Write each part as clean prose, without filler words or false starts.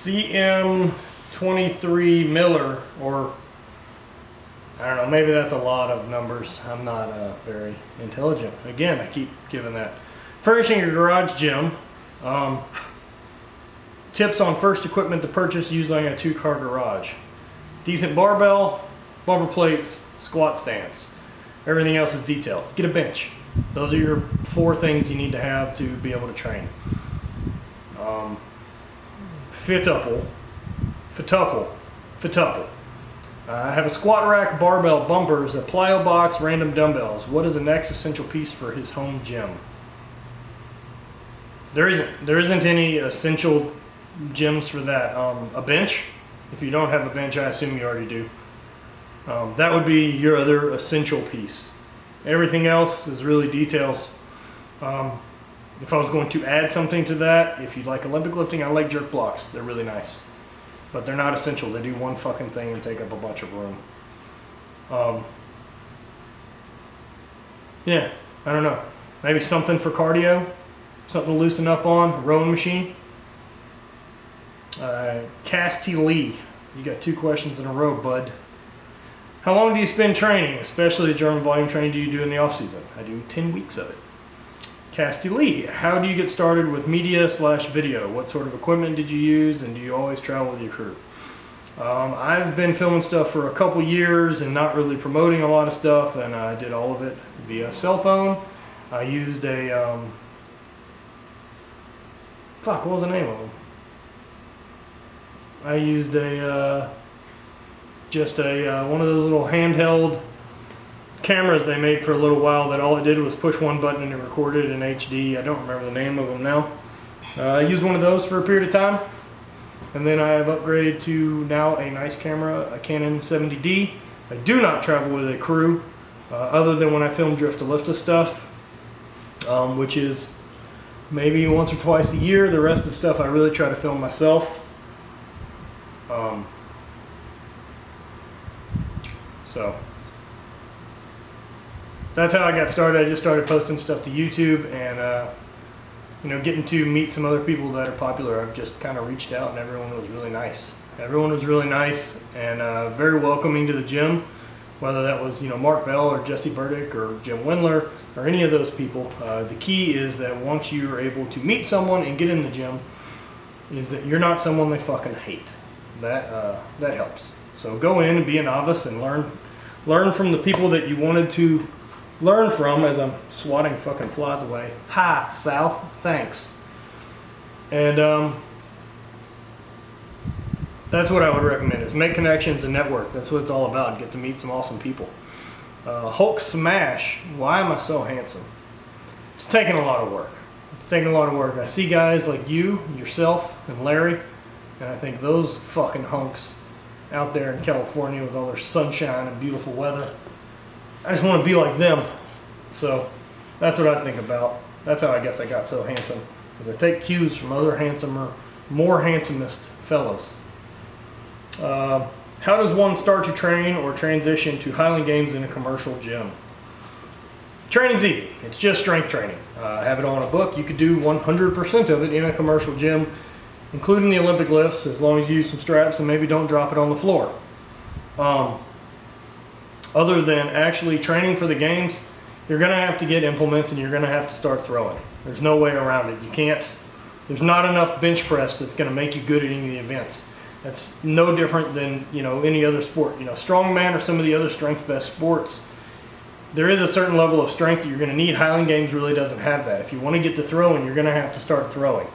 CM23 Miller, or I don't know, maybe that's a lot of numbers. I'm not very intelligent. Again, I keep giving that. Furnishing your garage gym. Tips on first equipment to purchase using a 2-car garage. Decent barbell, bumper plates, squat stands. Everything else is detailed. Get a bench. Those are your 4 things you need to have to be able to train. Fituple. Have a squat rack, barbell, bumpers, a plyo box, random dumbbells. What is the next essential piece for his home gym? There isn't any essential gyms for that. A bench. If you don't have a bench, I assume you already do. That would be your other essential piece. Everything else is really details. If I was going to add something to that, if you like Olympic lifting, I like jerk blocks. They're really nice. But they're not essential. They do one fucking thing and take up a bunch of room. Yeah, I don't know. Maybe something for cardio. Something to loosen up on. Rowing machine. Casty Lee. You got 2 questions in a row, bud. How long do you spend training, especially the German volume training do you do in the off season? I do 10 weeks of it. Casty Lee, how do you get started with media/video? What sort of equipment did you use, and do you always travel with your crew? I've been filming stuff for a couple years and not really promoting a lot of stuff, and I did all of it via cell phone. I used a, what was the name of them? I used a, one of those little handheld cameras they made for a little while that all it did was push one button and it recorded in HD. I don't remember the name of them now. I used one of those for a period of time, and then I have upgraded to now a nice camera, a Canon 70D. I do not travel with a crew other than when I film Drift to Lifta stuff, which is maybe once or twice a year. The rest of the stuff I really try to film myself. So that's how I got started. I just started posting stuff to YouTube and getting to meet some other people that are popular. I've just kind of reached out, and everyone was really nice. Everyone was really nice and very welcoming to the gym, whether that was Mark Bell or Jesse Burdick or Jim Windler or any of those people. The key is that once you're able to meet someone and get in the gym, is that you're not someone they fucking hate. That helps. So go in and be a novice and learn from the people that you wanted to learn from. As I'm swatting fucking flies away. Hi, South. Thanks. And that's what I would recommend, is make connections and network. That's what it's all about. Get to meet some awesome people. Hulk Smash. Why am I so handsome? It's taking a lot of work. It's taking a lot of work. I see guys like you, yourself, and Larry, and I think those fucking hunks out there in California with all their sunshine and beautiful weather, I just want to be like them. So that's what I think about. That's how I guess I got so handsome, because I take cues from other handsomer, more handsomest fellas. How does one start to train or transition to Highland Games in a commercial gym? Training's easy. It's just strength training. Have it on a book. You could do 100% of it in a commercial gym, including the Olympic lifts, as long as you use some straps and maybe don't drop it on the floor. Other than actually training for the games, you're going to have to get implements and you're going to have to start throwing. There's no way around it. You can't, there's not enough bench press that's going to make you good at any of the events. That's no different than any other sport. Strongman or some of the other strength-based sports, there is a certain level of strength that you're going to need. Highland Games really doesn't have that. If you want to get to throwing, you're going to have to start throwing.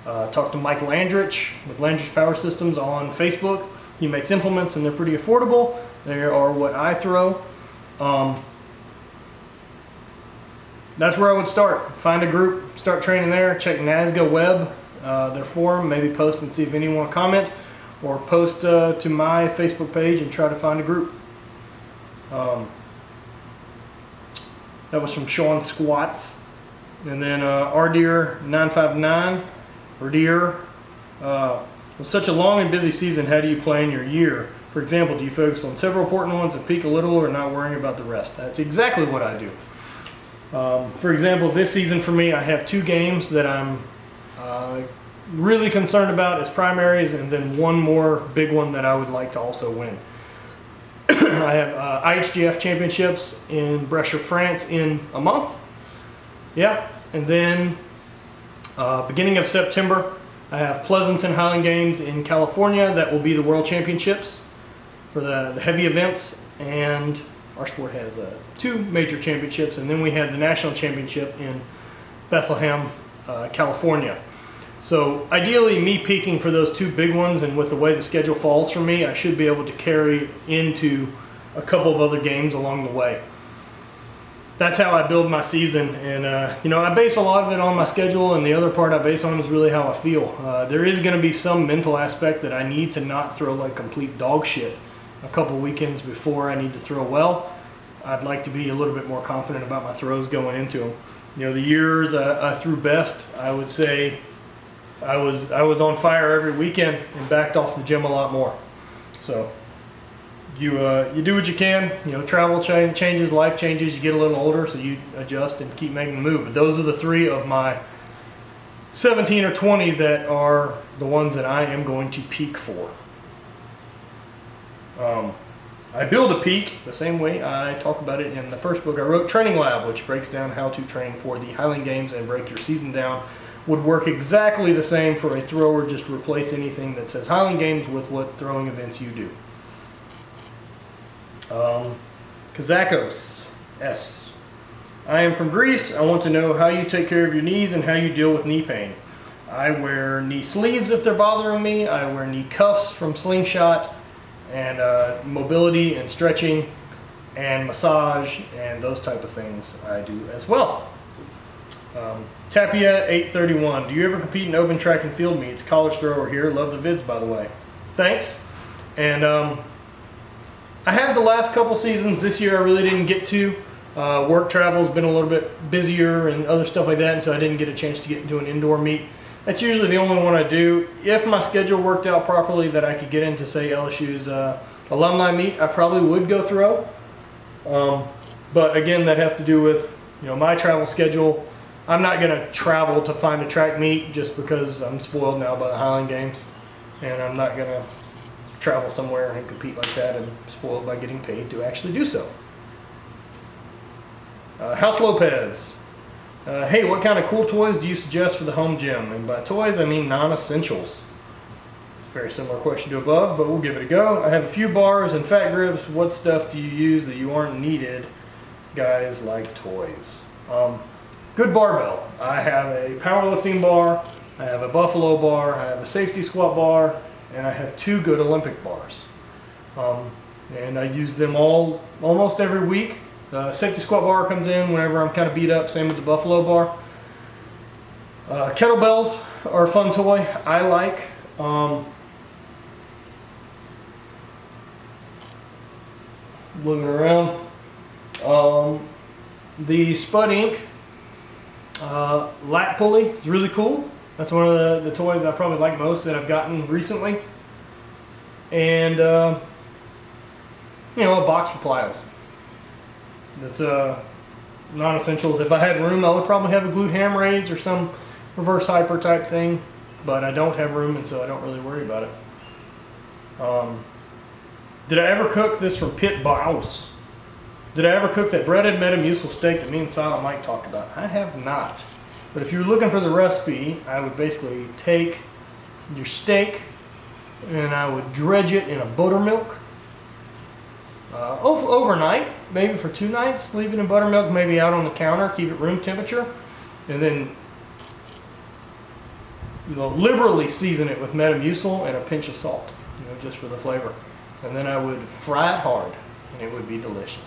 Talk to Mike Landrich with Landrich Power Systems on Facebook. He makes implements and they're pretty affordable. They are what I throw. That's where I would start. Find a group, start training there. Check NASGA Web, their forum, maybe post and see if anyone will comment, or post to my Facebook page and try to find a group. That was from Sean Squats. And then Rdeer959, Rdeer, with such a long and busy season, how do you plan your year? For example, do you focus on several important ones and peak a little, or not worrying about the rest? That's exactly what I do. For example, this season for me, I have 2 games that I'm really concerned about is primaries, and then one more big one that I would like to also win. I have IHGF championships in Brescia, France in a month. Yeah, and then beginning of September, I have Pleasanton Highland Games in California. That will be the World Championships for the heavy events, and our sport has 2 major championships, and then we had the National Championship in Bethlehem, California. So ideally, me peaking for those 2 big ones, and with the way the schedule falls for me, I should be able to carry into a couple of other games along the way. That's how I build my season, and I base a lot of it on my schedule, and the other part I base on is really how I feel. There is going to be some mental aspect that I need to not throw like complete dog shit a couple weekends before I need to throw well. I'd like to be a little bit more confident about my throws going into them. The years I threw best, I would say I was on fire every weekend and backed off the gym a lot more. So you do what you can. Travel changes, life changes. You get a little older, so you adjust and keep making the move. But those are the 3 of my 17 or 20 that are the ones that I am going to peak for. I build a peak the same way I talk about it in the first book I wrote, Training Lab, which breaks down how to train for the Highland Games and break your season down. Would work exactly the same for a thrower. Just replace anything that says Highland Games with what throwing events you do. Kazakos S. I am from Greece. I want to know how you take care of your knees and how you deal with knee pain. I wear knee sleeves if they're bothering me. I wear knee cuffs from Slingshot, and mobility and stretching and massage and those type of things I do as well. Tapia 831. Do you ever compete in open track and field meets? College thrower here. Love the vids, by the way. Thanks. And I have the last couple seasons. This year I really didn't get to. Work travel's been a little bit busier and other stuff like that, and so I didn't get a chance to get into an indoor meet. That's usually the only one I do. If my schedule worked out properly that I could get into, say, LSU's alumni meet, I probably would go throw. But again, that has to do with my travel schedule. I'm not going to travel to find a track meet just because I'm spoiled now by the Highland Games, and I'm not going to travel somewhere and compete like that and spoiled by getting paid to actually do so. House Lopez. Hey, what kind of cool toys do you suggest for the home gym? And by toys, I mean non-essentials. Very similar question to above, but we'll give it a go. I have a few bars and fat grips. What stuff do you use that you aren't needed? Guys like toys. Good barbell. I have a powerlifting bar, I have a buffalo bar, I have a safety squat bar, and I have 2 good Olympic bars. And I use them all almost every week. Safety squat bar comes in whenever I'm kind of beat up, same with the buffalo bar. Kettlebells are a fun toy. I like. Looking around. The Spud Inc. Lat pulley is really cool. That's one of the toys I probably like most that I've gotten recently. And a box for plyos. That's non-essentials. If I had room, I would probably have a glute ham raise or some reverse hyper type thing, but I don't have room, and so I don't really worry about it. Did I ever cook this from Pit Bouse? Did I ever cook that breaded Metamucil steak that me and Silent Mike talked about? I have not. But if you're looking for the recipe, I would basically take your steak and I would dredge it in a buttermilk overnight, maybe for 2 nights. Leave it in buttermilk, maybe out on the counter, keep it room temperature, and then liberally season it with Metamucil and a pinch of salt, just for the flavor. And then I would fry it hard, and it would be delicious.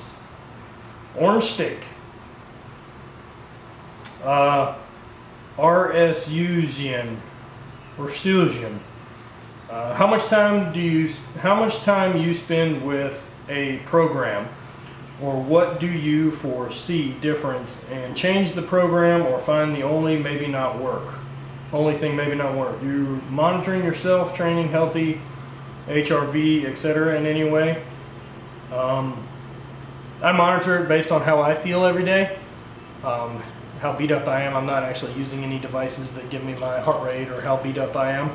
Orange steak. RSUsian or Susian. How much time you spend with a program, or what do you foresee difference and change the program, or find the only thing maybe not work? You monitoring yourself, training healthy, HRV, etc. in any way? I monitor it based on how I feel every day. How how beat up I am. I'm not actually using any devices that give me my heart rate or how beat up I am.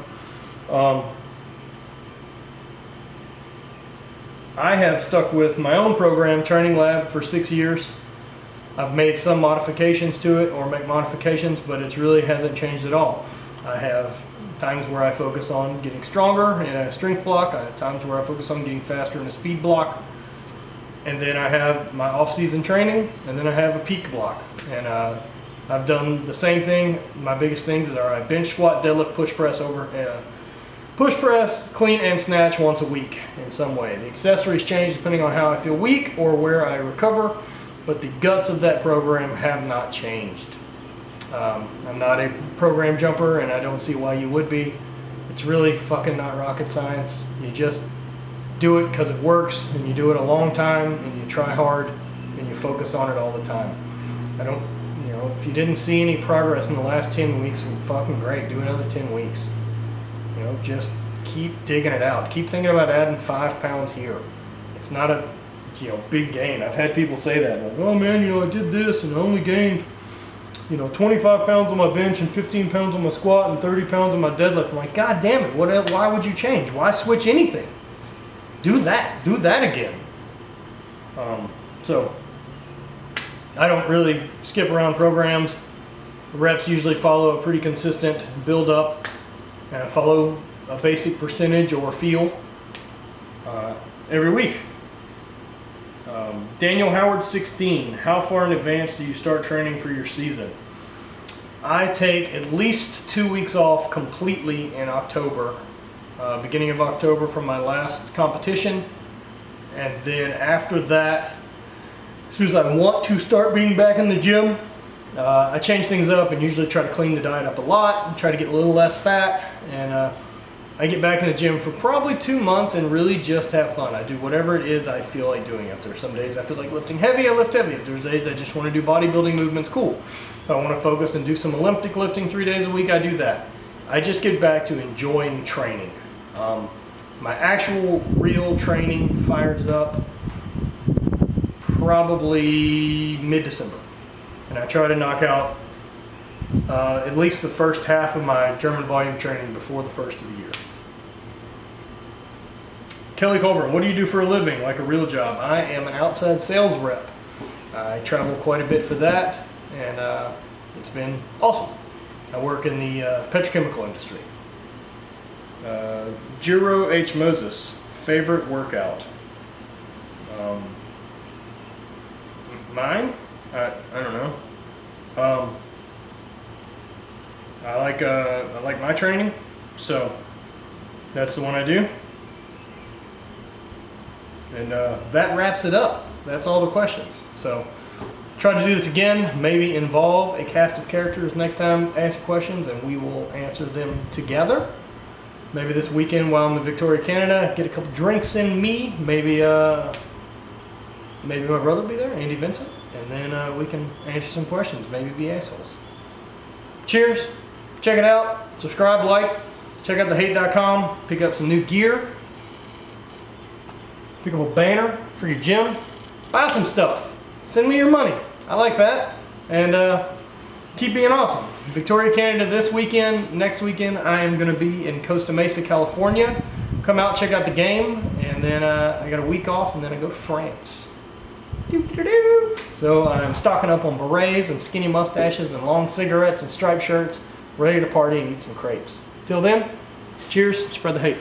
I have stuck with my own program, Training Lab, for 6 years. I've made some modifications to it, or make modifications, but it really hasn't changed at all. I have times where I focus on getting stronger in a strength block. I have times where I focus on getting faster in a speed block. And then I have my off-season training, and then I have a peak block. And I've done the same thing. My biggest things are I bench, squat, deadlift, push press push press, clean, and snatch once a week in some way. The accessories change depending on how I feel weak or where I recover, but the guts of that program have not changed. I'm not a program jumper, and I don't see why you would be. It's really fucking not rocket science. You just do it because it works, and you do it a long time, and you try hard, and you focus on it all the time. If you didn't see any progress in the last 10 weeks, fucking great, do another 10 weeks. Just keep digging it out. Keep thinking about adding 5 pounds here. It's not a, big gain. I've had people say that, like, oh man, I did this and I only gained, 25 pounds on my bench and 15 pounds on my squat and 30 pounds on my deadlift. I'm like, God damn it, why would you change? Why switch anything? Do that again. So I don't really skip around programs. Reps usually follow a pretty consistent build up, and I follow a basic percentage or feel every week. Daniel Howard 16, how far in advance do you start training for your season? I take at least 2 weeks off completely in October, beginning of October from my last competition, and then after that, as soon as I want to start being back in the gym, I change things up and usually try to clean the diet up a lot and try to get a little less fat, and I get back in the gym for probably 2 months and really just have fun. I do whatever it is I feel like doing. If there's some days I feel like lifting heavy, I lift heavy. If there's days I just want to do bodybuilding movements, cool. If I want to focus and do some Olympic lifting 3 days a week, I do that. I just get back to enjoying training. My actual real training fires up probably mid-December. And I try to knock out at least the first half of my German volume training before the first of the year. Kelly Colburn, what do you do for a living, like a real job? I am an outside sales rep. I travel quite a bit for that, and it's been awesome. I work in the petrochemical industry. Jiro H. Moses, favorite workout? Mine? I don't know. I like my training, so that's the one I do. And that wraps it up. That's all the questions. So try to do this again, maybe involve a cast of characters next time, answer questions, and we will answer them together. Maybe this weekend while I'm in Victoria, Canada, get a couple drinks in me. Maybe my brother will be there, Andy Vincent, and then we can answer some questions, maybe be assholes. Cheers. Check it out. Subscribe, like. Check out thehate.com. Pick up some new gear. Pick up a banner for your gym. Buy some stuff. Send me your money. I like that. And keep being awesome. Victoria, Canada this weekend. Next weekend I am going to be in Costa Mesa, California. Come out, check out the game. And then I got a week off, and then I go to France. So I'm stocking up on berets and skinny mustaches and long cigarettes and striped shirts, ready to party and eat some crepes. Till then, cheers, spread the hate.